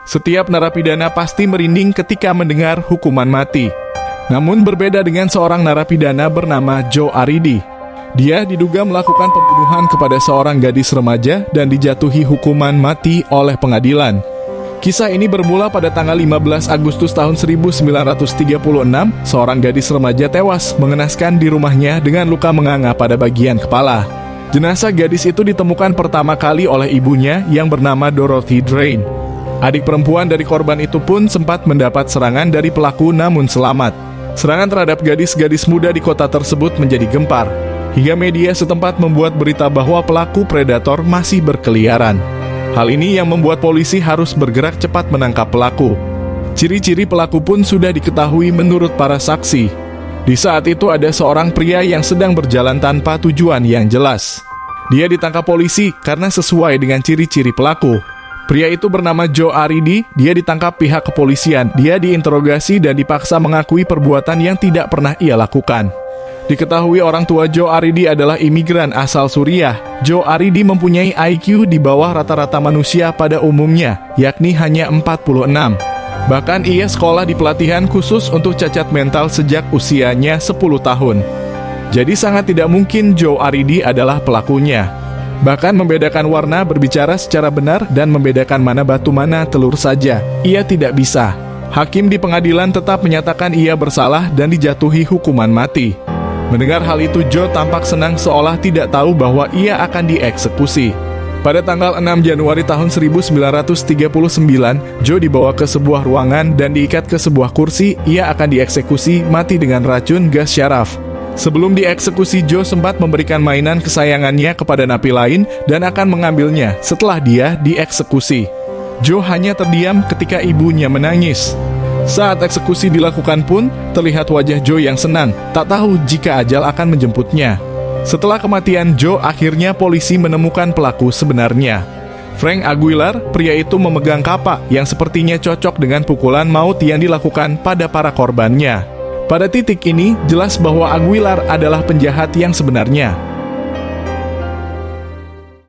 Setiap narapidana pasti merinding ketika mendengar hukuman mati. Namun berbeda dengan seorang narapidana bernama Joe Aridi. Dia diduga melakukan pembunuhan kepada seorang gadis remaja dan dijatuhi hukuman mati oleh pengadilan. Kisah ini bermula pada tanggal 15 Agustus tahun 1936, seorang gadis remaja tewas mengenaskan di rumahnya dengan luka menganga pada bagian kepala. Jenazah gadis itu ditemukan pertama kali oleh ibunya yang bernama Dorothy Drain. Adik perempuan dari korban itu pun sempat mendapat serangan dari pelaku namun selamat. Serangan terhadap gadis-gadis muda di kota tersebut menjadi gempar, hingga media setempat membuat berita bahwa pelaku predator masih berkeliaran. Hal ini yang membuat polisi harus bergerak cepat menangkap pelaku. Ciri-ciri pelaku pun sudah diketahui menurut para saksi. Di saat itu ada seorang pria yang sedang berjalan tanpa tujuan yang jelas. Dia ditangkap polisi karena sesuai dengan ciri-ciri pelaku. Pria itu bernama Joe Aridi. Dia ditangkap pihak kepolisian. Dia diinterogasi dan dipaksa mengakui perbuatan yang tidak pernah ia lakukan. Diketahui orang tua Joe Aridi adalah imigran asal Suriah. Joe Aridi mempunyai IQ di bawah rata-rata manusia pada umumnya, yakni hanya 46. Bahkan ia sekolah di pelatihan khusus untuk cacat mental sejak usianya 10 tahun. Jadi sangat tidak mungkin Joe Aridi adalah pelakunya. Bahkan membedakan warna, berbicara secara benar, dan membedakan mana batu mana telur saja, ia tidak bisa. Hakim di pengadilan tetap menyatakan ia bersalah dan dijatuhi hukuman mati. Mendengar hal itu, Joe tampak senang seolah tidak tahu bahwa ia akan dieksekusi. Pada tanggal 6 Januari tahun 1939, Joe dibawa ke sebuah ruangan dan diikat ke sebuah kursi. Ia akan dieksekusi mati dengan racun gas syaraf. Sebelum dieksekusi, Joe sempat memberikan mainan kesayangannya kepada napi lain dan akan mengambilnya setelah dia dieksekusi. Joe hanya terdiam ketika ibunya menangis. Saat eksekusi dilakukan pun, terlihat wajah Joe yang senang, tak tahu jika ajal akan menjemputnya. Setelah kematian Joe, akhirnya polisi menemukan pelaku sebenarnya. Frank Aguilar, pria itu memegang kapak yang sepertinya cocok dengan pukulan maut yang dilakukan pada para korbannya. Pada titik ini, jelas bahwa Aguilar adalah penjahat yang sebenarnya.